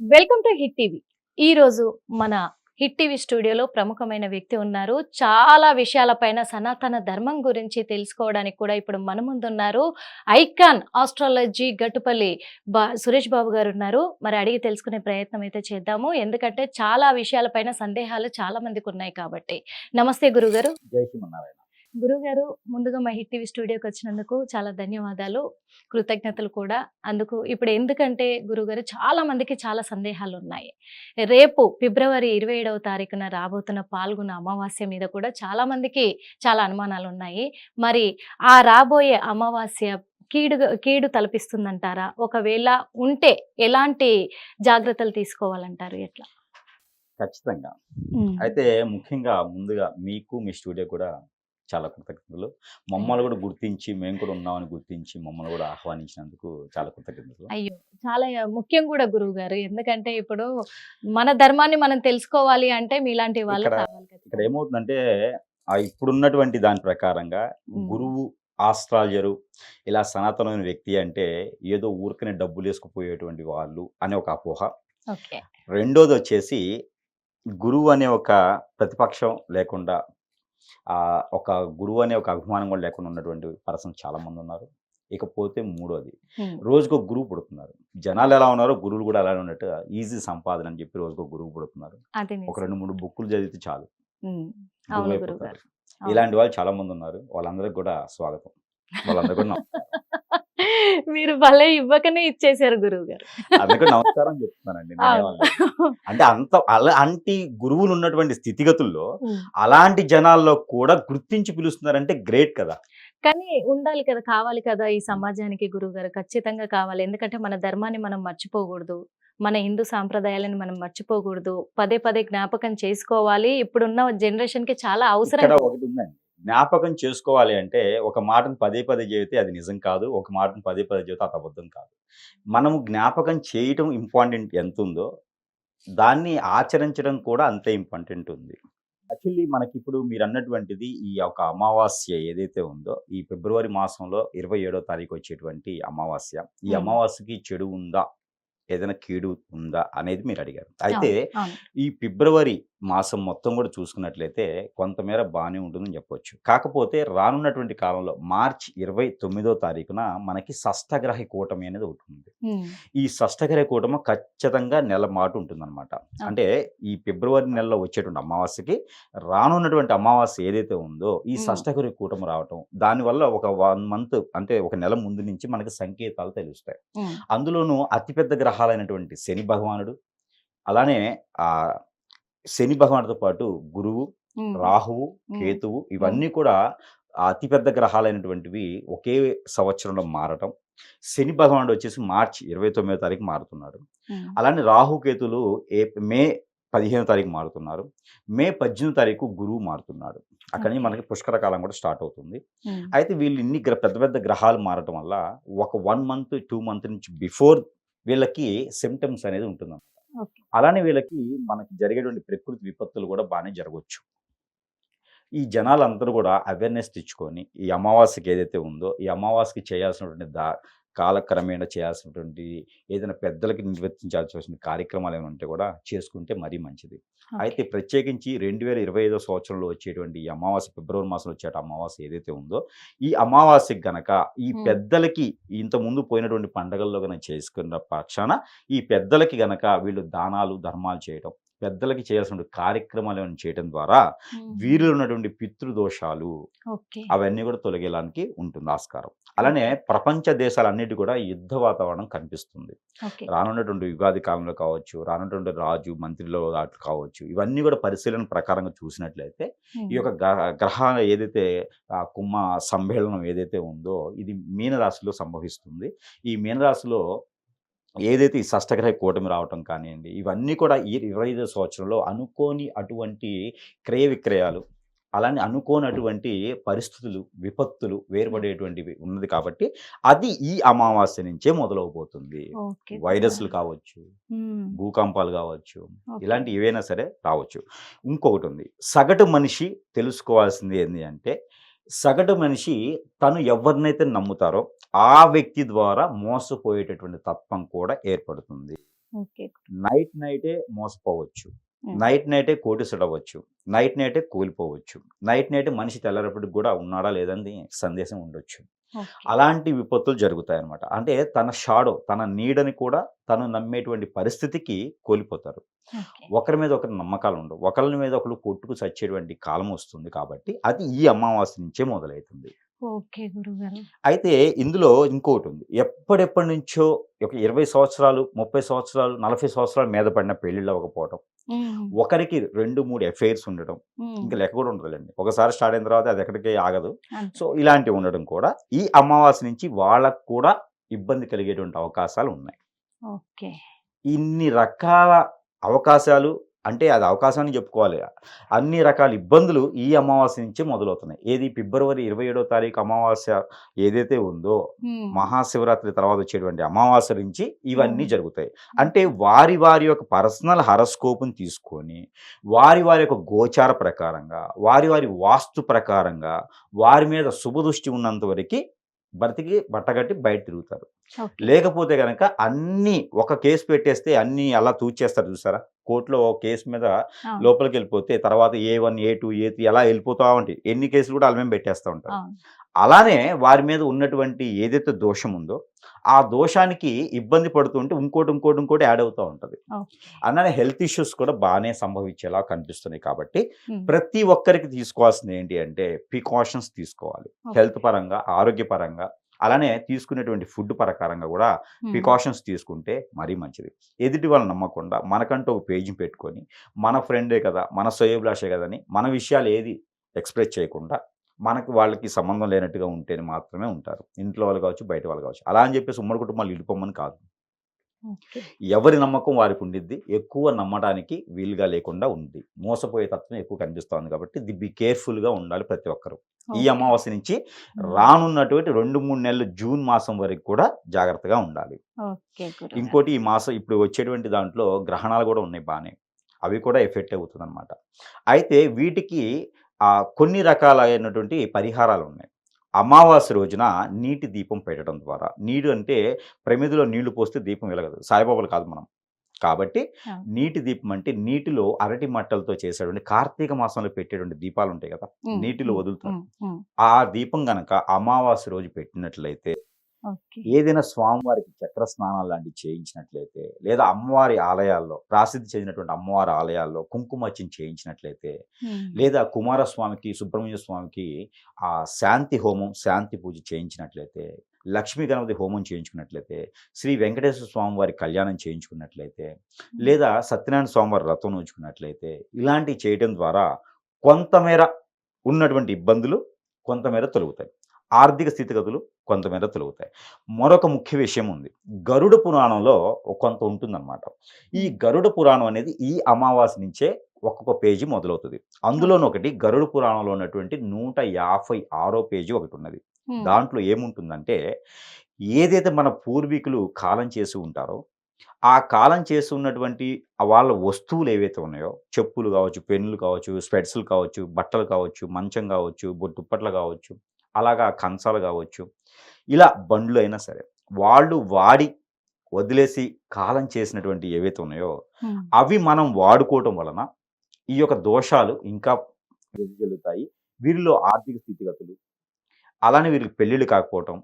Welcome to hit TV. ఈరోజు మన hit TV స్టూడియోలో ప్రముఖమైన వ్యక్తి ఉన్నారు. చాలా విషయాలపైన సనాతన ధర్మం గురించి తెలుసుకోవడానికి కూడా ఇప్పుడు మన ముందున్నారు. ఐకాన్ ఆస్ట్రాలజీ గట్టుపల్లి సురేష్ బాబు గారు ఉన్నారు. మరి అడిగి తెలుసుకునే ప్రయత్నం అయితే చేద్దాము. ఎందుకంటే చాలా విషయాలపైన సందేహాలు చాలా మందికి ఉన్నాయి కాబట్టి. నమస్తే గురుగారు. జై శ్రీమన్నారాయణ. గురుగారు, ముందుగా మా హిట్ టీవీ స్టూడియోకి వచ్చినందుకు చాలా ధన్యవాదాలు, కృతజ్ఞతలు కూడా. అందుకు ఇప్పుడు ఎందుకంటే గురుగారు, చాలా మందికి చాలా సందేహాలు ఉన్నాయి. రేపు ఫిబ్రవరి 27వ తారీఖున రాబోతున్న పాల్గొన్న అమావాస్య మీద కూడా చాలా మందికి చాలా అనుమానాలు ఉన్నాయి. మరి ఆ రాబోయే అమావాస్య కీడు తలపిస్తుందంటారా? ఒకవేళ ఉంటే ఎలాంటి జాగ్రత్తలు తీసుకోవాలంటారు? ఎట్లా? ఖచ్చితంగా. అయితే ముఖ్యంగా ముందుగా మీకు, మీ స్టూడియో కూడా చాలా కృతజ్ఞతలు. మమ్మల్ని కూడా గుర్తించి, మేము కూడా ఉన్నామని గుర్తించి మమ్మల్ని కూడా ఆహ్వానించినందుకు చాలా కృతజ్ఞతలు. అయ్యో! చాలా ముఖ్యం కూడా గురువుగారు. ఎందుకంటే ఇప్పుడు మన ధర్మాన్ని మనం తెలుసుకోవాలి అంటే మీలాంటి వాళ్ళు ఇక్కడ కావాలి కదా. ఇక్కడ ఏమవుతుందంటే ఇప్పుడున్నటువంటి దాని ప్రకారంగా గురువు, ఆస్ట్రాలజరు ఇలా సనాతనమైన వ్యక్తి అంటే ఏదో ఊరికనే డబ్బులేసుకుపోయేటువంటి వాళ్ళు అనే ఒక అపోహ. ఓకే. రెండోదొచ్చేసి గురువు అనే ఒక ప్రతిపక్షం లేకుండా ఒక గురువు అనే ఒక అభిమానం కూడా లేకుండా ఉన్నటువంటి పర్సన్ చాలామందున్నారు. ఇకపోతే మూడోది, రోజుకొక గురువు పుడుతున్నారు. జనాలు ఎలా ఉన్నారో గురువులు కూడా అలానే ఉన్నట్టుగా ఈజీ సంపాదన అని చెప్పి రోజుకొక గురువు పుడుతున్నారు. ఒక 2, 3 బుక్కులు చదివితే చాలు గురువైపోతారు. ఇలాంటి వాళ్ళు చాలామంది ఉన్నారు. వాళ్ళందరికీ కూడా స్వాగతం. వాళ్ళందరూ కూడా మీరు భలే ఇవ్వకనే ఇచ్చేసారు గురువు గారు. అందుకే నమస్కారం చెప్తున్నానండి. అంటే అలాంటి గురువులు ఉన్నటువంటి స్థితిగతుల్లో అలాంటి జనాల్లో కూడా గుర్తించి పిలుస్తున్నారంటే గ్రేట్ కదా. కానీ ఉండాలి కదా, కావాలి కదా ఈ సమాజానికి గురువు గారు. ఖచ్చితంగా కావాలి. ఎందుకంటే మన ధర్మాన్ని మనం మర్చిపోకూడదు. మన హిందూ సాంప్రదాయాలను మనం మర్చిపోకూడదు. పదే పదే జ్ఞాపకం చేసుకోవాలి. ఇప్పుడున్న జనరేషన్ కి చాలా అవసరం. ఒకటి ఉందండి, జ్ఞాపకం చేసుకోవాలి అంటే ఒక మాటను పదే పదే చెబితే అది నిజం కాదు. ఒక మాటను పదే పదే చెబితే అది అబద్ధం కాదు. మనము జ్ఞాపకం చేయటం ఇంపార్టెంట్ ఎంత ఉందో దాన్ని ఆచరించడం కూడా అంతే ఇంపార్టెంట్ ఉంది. యాక్చువల్లీ మనకిప్పుడు మీరు అన్నటువంటిది ఈ యొక్క అమావాస్య ఏదైతే ఉందో ఈ ఫిబ్రవరి మాసంలో 27వ తారీఖు వచ్చేటువంటి అమావాస్య. ఈ అమావాస్యకి చెడు ఉందా, ఏదైనా కీడు ఉందా అనేది మీరు అడిగారు. అయితే ఈ ఫిబ్రవరి మాసం మొత్తం కూడా చూసుకున్నట్లయితే కొంతమేర బాగానే ఉంటుందని చెప్పొచ్చు. కాకపోతే రానున్నటువంటి కాలంలో మార్చి 29వ తారీఖున మనకి షష్టగ్రహ కూటమి అనేది ఒకటి ఉంది. ఈ షష్టగ్రహ కూటమి ఖచ్చితంగా నెల మాట ఉంటుందన్నమాట. అంటే ఈ ఫిబ్రవరి నెలలో వచ్చేటువంటి అమావాస్యకి రానున్నటువంటి అమావాస్య ఏదైతే ఉందో ఈ షష్టగ్రహ కూటమి రావటం, దానివల్ల ఒక 1 మంత్ అంటే ఒక నెల ముందు నుంచి మనకి సంకేతాలు తెలుస్తాయి. అందులోనూ అతిపెద్ద గ్రహాలైనటువంటి శని భగవానుడు, అలానే శని భగవానుడితో పాటు గురువు, రాహువు, కేతువు ఇవన్నీ కూడా అతిపెద్ద గ్రహాలైనటువంటివి ఒకే సంవత్సరంలో మారటం. శని భగవానుడు వచ్చేసి మార్చి 29వ తారీఖు మారుతున్నాడు. అలానే రాహు కేతులు మే 15వ తారీఖు మారుతున్నారు. మే 18వ తారీఖు గురువు మారుతున్నాడు. అక్కడి నుంచి మనకి పుష్కర కాలం కూడా స్టార్ట్ అవుతుంది. అయితే వీళ్ళు ఇన్ని పెద్ద పెద్ద గ్రహాలు మారటం వల్ల ఒక 1 మంత్ 2 మంత్ నుంచి బిఫోర్ వీళ్ళకి సిమ్టమ్స్ అనేది ఉంటుందన్నమాట. అలానే వీళ్ళకి మనకి జరిగేటువంటి ప్రకృతి విపత్తులు కూడా బాగానే జరగవచ్చు. ఈ జనాలందరూ కూడా అవేర్నెస్ తెచ్చుకొని ఈ అమావాస్యకి ఏదైతే ఉందో ఈ అమావాస్యకి చేయాల్సినటువంటి కాలక్రమేణా చేయాల్సినటువంటి ఏదైనా పెద్దలకి నిర్వర్తించాల్సిన కార్యక్రమాలు ఏమైనా ఉంటే కూడా చేసుకుంటే మరీ మంచిది. అయితే ప్రత్యేకించి 2025వ సంవత్సరంలో వచ్చేటువంటి ఈ అమావాస్య, ఫిబ్రవరి మాసంలో వచ్చే అమావాస్య ఏదైతే ఉందో ఈ అమావాస్యకి గనక ఈ పెద్దలకి ఇంతకుముందు పోయినటువంటి పండగల్లో గనక చేసుకున్న పక్షాన ఈ పెద్దలకి గనక వీళ్ళు దానాలు ధర్మాలు చేయటం, పెద్దలకి చేయాల్సిన కార్యక్రమాలు ఏమైనా చేయడం ద్వారా వీరిలో ఉన్నటువంటి పితృదోషాలు అవన్నీ కూడా తొలగేలానికి ఉంటుంది ఆస్కారం. అలానే ప్రపంచ దేశాలన్నిటి కూడా యుద్ధ వాతావరణం కనిపిస్తుంది. రానున్నటువంటి యుగాది కాలంలో కావచ్చు, రానున్నటువంటి రాజు మంత్రిలో కావచ్చు, ఇవన్నీ కూడా పరిశీలన ప్రకారంగా చూసినట్లయితే ఈ యొక్క గ్రహ ఏదైతే కుంభ సమ్మేళనం ఏదైతే ఉందో ఇది మీనరాశిలో సంభవిస్తుంది. ఈ మీనరాశిలో ఏదైతే ఈ షష్టగ్రహ కూటమి రావటం కానివ్వండి, ఇవన్నీ కూడా ఈ 25వ సంవత్సరంలో అనుకోని అటువంటి క్రయ విక్రయాలు, అలానే అనుకోనటువంటి పరిస్థితులు, విపత్తులు వేరుపడేటువంటివి ఉన్నది కాబట్టి అది ఈ అమావాస్య నుంచే మొదలవబోతుంది. వైరస్లు కావచ్చు, భూకంపాలు కావచ్చు, ఇలాంటి ఏవైనా సరే రావచ్చు. ఇంకొకటి ఉంది, సగటు మనిషి తెలుసుకోవాల్సింది ఏంటి అంటే సగటు మనిషి తను ఎవరినైతే నమ్ముతారో ఆ వ్యక్తి ద్వారా మోసపోయేటటువంటి తత్వం కూడా ఏర్పడుతుంది. ఓకే. నైట్ నైటే మోసపోవచ్చు. హ్మ్. నైట్ నైటే కోటీసుడవ్వచ్చు. నైట్ నైటే కూలిపోవచ్చు. నైట్ నైటే మనిషి తెల్లారేపటికి కూడా ఉన్నాడా లేదని సందేశం ఉండొచ్చు. ఓకే. అలాంటి విపత్తులు జరుగుతాయన్నమాట. అంటే తన షాడో, తన నీడని కూడా తను నమ్మేటువంటి పరిస్థితికి కోల్పోతారు. ఓకే. ఒకరి మీద ఒకరి నమ్మకాలుండవు. ఒకళ్ళ మీద ఒకళ్ళు కొట్టుకు చచ్చేటువంటి కాలం వస్తుంది కాబట్టి అది ఈ అమావాస్య నుంచే మొదలైతుంది. ఓకే గురుగారు. అయితే ఇందులో ఇంకోటుంది. ఎప్పడెప్పటి నుంచో ఒక 20 సంవత్సరాలు, 30 సంవత్సరాలు, 40 సంవత్సరాల మీద పడిన పెళ్ళిళ్ళు అవ్వకపోవటం. హ్మ్. ఒకరికి 2, 3 అఫైర్స్ ఉండడం. హ్మ్. ఇంక లెక్క కూడా ఉండదులెండి. ఒకసారి స్టార్ట్ అయిన తర్వాత అది ఎక్కడికి ఆగదు. అంతే. సో, ఇలాంటివి ఉండడం కూడా ఈ అమావాస్య నుంచి వాళ్ళకి కూడా ఇబ్బంది కలిగేటువంటి అవకాశాలున్నాయి. ఓకే. ఇన్ని రకాల అవకాశాలు అంటే అది అవకాశం అని చెప్పుకోవాలి. అన్ని రకాల ఇబ్బందులు ఈ అమావాస్య నుంచే మొదలవుతున్నాయి. ఏది ఫిబ్రవరి 27వ తారీఖు అమావాస్య ఏదైతే ఉందో, హ్మ్. మహాశివరాత్రి తర్వాత వచ్చేటువంటి అమావాస్య నుంచి ఇవన్నీ హ్మ్. జరుగుతాయి. అంటే వారి వారి యొక్క పర్సనల్ హారోస్కోప్‌ని తీసుకొని, వారి వారి యొక్క గోచార ప్రకారంగా, వారి వారి వాస్తు ప్రకారంగా, వారి మీద శుభదృష్టి ఉన్నంత వరకి బ్రతికి బట్టగట్టి బయట తిరుగుతారు. ఓకే. లేకపోతే గనక అన్నీ ఒక కేస్ పెట్టేస్తే అన్నీ అలా తూచేస్తారు చూసారా? కోర్ట్‌లో ఒక కేస్ మీద అవును. లోపలికెళ్ళిపోతే తర్వాత ఏ1, ఏ2, ఏ3 అలా ఎళ్ళిపోతా ఉంటాయి. ఎన్ని కేసులు కూడా ఆళ్ళ మీద పెట్టేస్తా ఉంటారు. అవును. అలానే వారి మీద ఉన్నటువంటి ఏదైతే దోషం ఉందో, ఆ దోషానికి ఇబ్బంది పడుతుంటే ఇంకోటి యాడ్ అవుతా ఉంటది. ఓకే. అలానే హెల్త్ ఇష్యూస్ కూడా బానే సంభవించేలా కనిపిస్తున్నాయి కాబట్టి, హ్మ్. ప్రతి ఒక్కరికి తీసుకోవాల్సింది ఏంటి అంటే ప్రికాషన్స్ తీసుకోవాలి. ఓకే. హెల్త్ పరంగా, ఆరోగ్యపరంగా, అలానే తీసుకునేటువంటి ఫుడ్ ప్రకారంగా కూడా హ్మ్. ప్రికాషన్స్ తీసుకుంటే మరీ మంచిది. ఎదుటి వాళ్ళని నమ్మకుండా మనకంటూ ఒక పేజ్‌ని పెట్టుకొని, మన ఫ్రెండే కదా! మన శ్రేయోభిలాషే కదా! అని మన విషయాలు ఏది ఎక్స్‌ప్రెస్ చేయకుండా, మనకి వాళ్ళకి సంబంధం లేనట్టుగా ఉంటేనే మాత్రమే ఉంటారు. ఇంట్లో వాళ్ళు కావచ్చు, బయట వాళ్ళు కావచ్చు. అలా అని చెప్పేసి ఉమ్మడి కుటుంబాలు విడిపోమని కాదు. ఓకే. ఎవరి నమ్మకం వారికి ఉండిద్ది. ఎక్కువ నమ్మడానికి వీలుగా లేకుండా ఉంది. మోసపోయే తత్వం ఎక్కువ కనిపిస్తోంది కాబట్టి బీ కేర్‌ఫుల్‌గా ఉండాలి ప్రతి ఒక్కరు. ఈ ఓకే. అమావాస్య నుంచి హ్మ్. రానున్నటువంటి 2, 3 నెలలు జూన్ మాసం వరకు కూడా జాగ్రత్తగా ఉండాలి. ఓకే గురుగారు. ఇంకోటి ఈ మాసం ఇప్పుడు వచ్చేటువంటి దాంట్లో గ్రహణాలు కూడా ఉన్నాయి బానే. అవి కూడా ఎఫెక్ట్ అవుతుందనమాట. అయితే వీటికి కొన్ని రకాలైనటువంటి పరిహారాలున్నాయి. అమావాస్య రోజున నీటి దీపం పెట్టడం ద్వారా నీరు అంటే ప్రమిదలో నీళ్లు పోస్తే దీపం వెలగదు. సాయిబాబాలు కాదు మనం. కాబట్టి ఆ! నీటి దీపం అంటే నీటిలో అరటి మట్టలతో చేసేటువంటి కార్తీక మాసంలో పెట్టేటువంటి దీపాలుంటాయి కదా! హ్మ్. నీటిలో హ్మ్. వదులుతారు. హ్మ్. హ్మ్. ఆ దీపం గనక అమావాస్య రోజు పెట్టినట్లయితే ఓకే. ఏదైనా స్వామివారికి చక్ర స్నానాలు లాంటివి చేయించినట్లయితే, లేదా అమ్మవారి ఆలయాల్లో ప్రసిద్ధి చెందినటువంటి అమ్మవారి ఆలయాల్లో కుంకుమార్చన చేయించినట్లయితే, హ్మ్. లేదా కుమారస్వామికి, సుబ్రహ్మణ్య స్వామికి శాంతి హోమం, శాంతి పూజ చేయించినట్లయితే, లక్ష్మీ గణపతి హోమం చేయించుకున్నట్లయితే, శ్రీ వెంకటేశ్వర స్వామి వారి కళ్యాణం చేయించుకున్నట్లయితే, హ్మ్. లేదా సత్యనారాయణ స్వామి వారి వ్రతం నోచుకున్నట్లయితే, ఇలాంటివి చేయడం ద్వారా కొంతమేర ఉన్నటువంటి ఇబ్బందులు కొంతమేర తొలగుతాయి. ఆర్థిక స్థితిగతులు కొంతమేర తొలగుతాయి. మరొక ముఖ్య విషయం ఉంది. గరుడ పురాణంలో కొంత ఉంటుందన్నమాట. ఈ హ్మ్. గరుడ పురాణం అనేది ఈ అమావాస్య నుంచే ఒక్కొక్క పేజీ మొదలవుతది. అందులోను ఓకే. ఒకటి గరుడ పురాణంలో ఉన్నటువంటి 156 పేజీ ఒకటున్నది. హ్మ్. దాంట్లో ఏముంటుందంటే, ఏదైతే మన పూర్వీకులు కాలం చేసి ఉంటారో, ఆ కాలం చేసి ఉన్నటువంటి వాళ్ళ వస్తువులు ఏవైతే ఉన్నాయో, చెప్పులు కావచ్చు, పెన్నులు కావచ్చు, స్పెట్స్‌లు కావచ్చు, బట్టలు కావచ్చు, మంచం కావచ్చు, దుప్పట్లు కావచ్చు, అలాగా కంచాలు కావచ్చు, ఇలా బండ్లు అయినా సరే, వాళ్ళు వాడి వదిలేసి కాలం చేసినటువంటి ఏవైతే ఉన్నాయో, హ్మ్. అవి మనం వాడుకోవటం వలన ఈ యొక్క దోషాలు ఇంకా వెదజల్లుతాయి. వీరిలో ఆర్థిక స్థితిగతులు, అలానే వీరికి పెళ్ళిళ్ళు కాకపోవటం,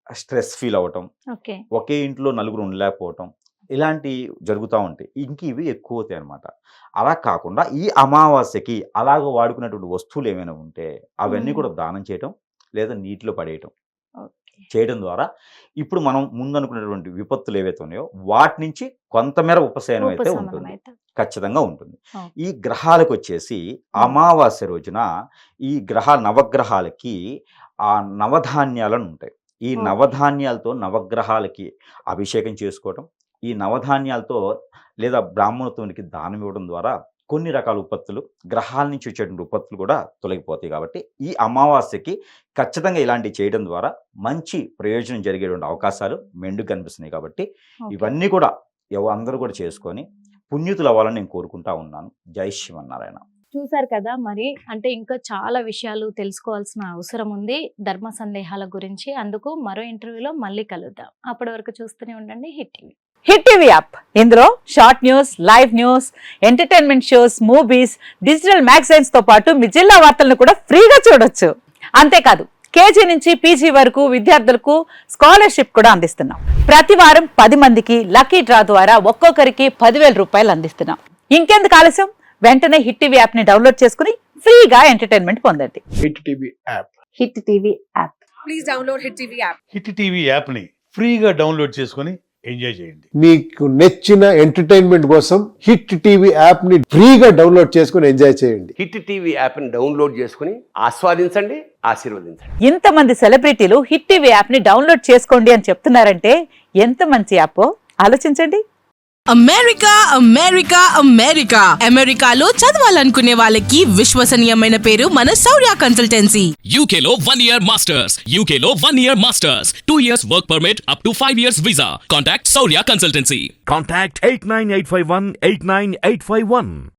స్ట్రెస్ ఫీల్ అవ్వటం, ఓకే. ఒకే ఇంట్లో నలుగురు ఉండలేకపోవటం, ఇలాంటియి జరుగుతా ఉంటాయి. ఇంక ఇవి ఎక్కువవుతాయన్నమాట. అలా కాకుండా ఈ అమావాస్యకి అలాగ వాడుకున్నటువంటి వస్తువులేమైనా ఉంటే అవన్నీ హ్మ్. కూడా దానం చేయటం, లేదా నీటిలో పడేయటం. ఓకే. చేయడం ద్వారా ఇప్పుడు మనం ముందనుకున్నటువంటి విపత్తులు ఏవైతే ఉన్నాయో వాటి నుంచి కొంతమేర ఉపశమనం అయితే ఉపశమనం ఉంటుంది. అయితది. ఖచ్చితంగా ఉంటుంది. ఓకే. ఈ గ్రహాలకొచ్చేసి హ్మ్. అమావాస్య రోజున ఈ నవగ్రహాలకి నవధాన్యాలనుంటాయి. ఈ ఓకే. నవధాన్యాలతో నవగ్రహాలకి అభిషేకం చేసుకోవటం, ఈ నవధాన్యాలతో లేదా బ్రాహ్మణోత్తమునికి దానం ఇవ్వడం ద్వారా కొన్ని రకాల విపత్తులు, గ్రహాల నుంచి వచ్చేటువంటి విపత్తులు కూడా తొలగిపోతాయి కాబట్టి, ఈ అమావాస్యకి ఖచ్చితంగా ఇలాంటివి చేయడం ద్వారా మంచి ప్రయోజనం జరిగేటువంటి అవకాశాలు మెండుగా కనిపిస్తున్నాయి కాబట్టి, ఓకే. ఇవన్నీ కూడా అందరూ కూడా చేసుకొని పుణ్యతులవ్వాలని నేను కోరుకుంటా ఉన్నాను. జై శ్రీమన్నారాయణ. చూసారు కదా! మరి అంటే ఇంకా చాలా విషయాలు తెలుసుకోవాల్సిన అవసరం ఉంది. ధర్మ సందేహాల గురించి. అందుకు మరో ఇంటర్వ్యూలో మళ్ళీ కలుద్దాం. అప్పటి వరకు చూస్తూనే ఉండండి hit TV. Hit TV app ఇందులో short news, live news, entertainment shows, movies, digital magazines తో పాటు మీ జిల్లా వార్తలను కూడా ఫ్రీగా చూడొచ్చు. అంతేకాదు కేజీ నుంచి పీజీ వరకు విద్యార్థులకు స్కాలర్షిప్ కూడా అందిస్తున్నాం. ప్రతి వారం 10 మందికి లక్కీ డ్రా ద్వారా ఒక్కొక్కరికి 10,000 రూపాయలు అందిస్తున్నాం. ఇంకెందుకు ఆలస్యం, వెంటనే హిట్ టీవీ యాప్ ని డౌన్లోడ్ చేసుకుని ఫ్రీగా ఎంటర్టైన్మెంట్ పొందండి. Hit TV app. Hit TV app. Please download Hit TV app. Hit TV యాప్ని ఫ్రీగా డౌన్లోడ్ చేసుకొని ఎంజాయ్ చేయండి. మీకు నచ్చిన ఎంటర్టైన్మెంట్ కోసం హిట్ టీవీ యాప్ ని ఫ్రీగా డౌన్లోడ్ చేసుకుని ఎంజాయ్ చేయండి. హిట్ టీవీ యాప్ని డౌన్లోడ్ చేసుకుని ఆస్వాదించండి, ఆశీర్వదించండి. ఇంతమంది సెలబ్రిటీలు హిట్ టీవీ యాప్ ని డౌన్లోడ్ చేసుకోండి అని చెప్తున్నారంటే ఎంత మంచి యాప్ ఆలోచించండి. అమెరికా అమెరికా అమెరికా అమెరికాలో చదవాలనుకునే వాళ్ళకి విశ్వసనీయమైన పేరు మన శౌర్య కన్సల్టెన్సీ. UK లో 1 year masters. UK లో 1 year masters. 2 years work permit up to 5 years visa. Contact Saurya Consultancy. Contact 89851 89851.